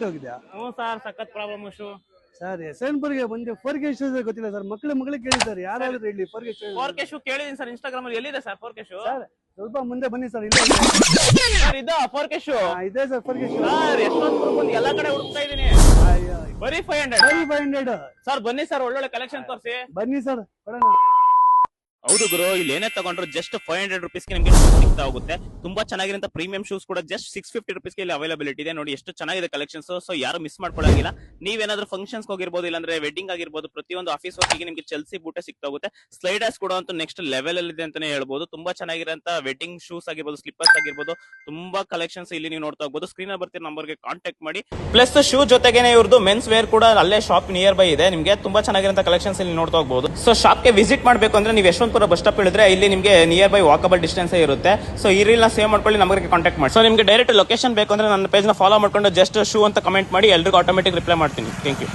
ಹೋಗಿದ್ಯಾ? ಹ್ಞೂ ಸರ್, ಸಖತ್ ಪ್ರಾಬ್ಲಮ್ ಶೂ. ಸರ್ ಯಶವಂತಪುರ್ಗೆ ಬಂದೆ 4K ಶೂಸ್ ಗೊತ್ತಿಲ್ಲ ಸರ್. ಮಗಳಿಗೆ ಕೇಳಿ ಸರ್, ಯಾರಾದ್ರೂ ಹೇಳಿ 4K ಶೂ. 4K ಶೂ ಕೇಳಿದೀನಿ ಸರ್ ಇನ್ಸ್ಟಾಗ್ರಾಮ್ ಅಲ್ಲಿ. ಎಲ್ಲಿದೆ ಸರ್ 4K ಶೂ? ಸರ್ ಸ್ವಲ್ಪ ಮುಂದೆ ಬನ್ನಿ ಸರ್, ಇಲ್ಲೇ ಸರ್ ಇದಾ 4K ಶೂ? ಇದೆ sir 4K shoe. Sir Yeshwanthpur ಬಂದು ಎಲ್ಲಾ ಕಡೆ ಹುಡುಕ್ತಾ ಇದೀನಿ. ಬರೀ 500 ಸರ್. ಬನ್ನಿ ಸರ್, ಒಳ್ಳೊಳ್ಳೆ ಕಲೆಕ್ಷನ್ ತೋರಿಸಿ. ಬನ್ನಿ ಸರ್ ಕೊಡೋಣ. ಹೌದು ಗುರು, ಇಲ್ಲಿ ಏನೇ ತಗೊಂಡ್ರು ಜಸ್ಟ್ 500 ರುಪೀಸ್ಗೆ ನಿಮಗೆ ಸಿಗ್ತಾ ಹೋಗುತ್ತೆ. ತುಂಬಾ ಚೆನ್ನಾಗಿರೋ ಪ್ರೀಮಿಯಂ ಶೂಸ್ ಕೂಡ ಜಸ್ಟ್ 650 ರುಪೀಸ್ಗೆ ಇಲ್ಲಿ ಅವೈಲಬಿಲಿಟಿ ಇದೆ. ನೋಡಿ ಎಷ್ಟು ಚೆನ್ನಾಗಿದೆ ಕಲೆಕ್ಷನ್ಸ್. ಸೊ ಯಾರು ಮಿಸ್ ಮಾಡ್ಕೊಳ್ಳಂಗಿಲ್ಲ. ನೀವೇನಾದ್ರೂ ಫಂಕ್ಷನ್ಸ್ ಹೋಗಿರ್ಬೋದು, ಇಲ್ಲಾಂದ್ರೆ ವೆಡ್ಡಿಂಗ್ ಆಗಿರ್ಬೋದು, ಪ್ರತಿಯೊಂದು ಆಫೀಸ್ ವರ್ಕಿಗೆ ನಿಮಗೆ ಚೆಲ್ಸಿ ಬೂಟೆ ಸಿಗ್ತಾ ಹೋಗುತ್ತೆ. ಸ್ಲೈಡರ್ಸ್ ಕೂಡ ಅಂತೂ ನೆಕ್ಸ್ಟ್ ಲೆವೆಲ್ ಅಲ್ಲಿ ಇದೆ ಅಂತಾನೆ ಹೇಳ್ಬೋದು. ತುಂಬಾ ಚೆನ್ನಾಗಿರೋಂತ ವೆಡ್ಡಿಂಗ್ ಶೂಸ್ ಆಗಿರ್ಬೋದು, ಸ್ಲಿಪ್ಪರ್ಸ್ ಆಗಿರ್ಬೋದು, ತುಂಬಾ ಕಲೆಕ್ಷನ್ಸ್ ಇಲ್ಲಿ ನೀವು ನೋಡ್ತಾ ಹೋಗ್ಬೋದು. ಸ್ಕ್ರೀನ್ ಬರ್ತಿರೋ ನಂಬರ್ಗೆ ಕಾಂಟ್ಯಾಕ್ಟ್ ಮಾಡಿ. ಪ್ಲಸ್ ಶೂ ಜೊತೆಗೇನೆ ಇವ್ರದ್ದು ಮೆನ್ಸ್ ವೇರ್ ಕೂಡ ಅಲ್ಲೇ ಶಾಪ್ ನಿಯರ್ ಬೈ ಇದೆ. ನಿಮಗೆ ತುಂಬಾ ಚೆನ್ನಾಗಿರೋ ಕಲೆಕ್ಷನ್ಸ್ ಇಲ್ಲಿ ನೋಡ್ತಾ ಹೋಗ್ಬೋದು. ಸೊ ಶಾಪ್ಗೆ ವಿಸಿಟ್ ಮಾಡಬೇಕು ಅಂದ್ರೆ ನೀವು ಯಶವಂತಪುರ ಬಸ್ ಸ್ಟಾಪ್ ಇಳಿದ್ರೆ ಇಲ್ಲಿ ನಿಮಗೆ ನಿಯರ್ ಬೈ ವಾಕಬಲ್ ಡಿಸ್ಟೆನ್ಸ್ ಇರುತ್ತೆ. ಸೊ ಈ ರೀಲ್ ನ ಸೇವ್ ಮಾಡ್ಕೊಳ್ಳಿ, ನಮಗೆ ಕಾಂಟ್ಯಾಕ್ಟ್ ಮಾಡಿ. ಸೊ ನಿಮಗೆ ಡೈರೆಕ್ಟ್ ಲೊಕೇಶನ್ ಬೇಕು ಅಂದ್ರೆ ನನ್ನ ಪೇಜ್ ನ ಫಾಲೋ ಮಾಡ್ಕೊಂಡು ಜಸ್ಟ್ ಶೂ ಅಂತ ಕಮೆಂಟ್ ಮಾಡಿ, ಎಲ್ರಿಗೂ ಆಟೋಮೆಟಿಕ್ ರಿಪ್ಲೈ ಮಾಡ್ತೀನಿ. Thank you.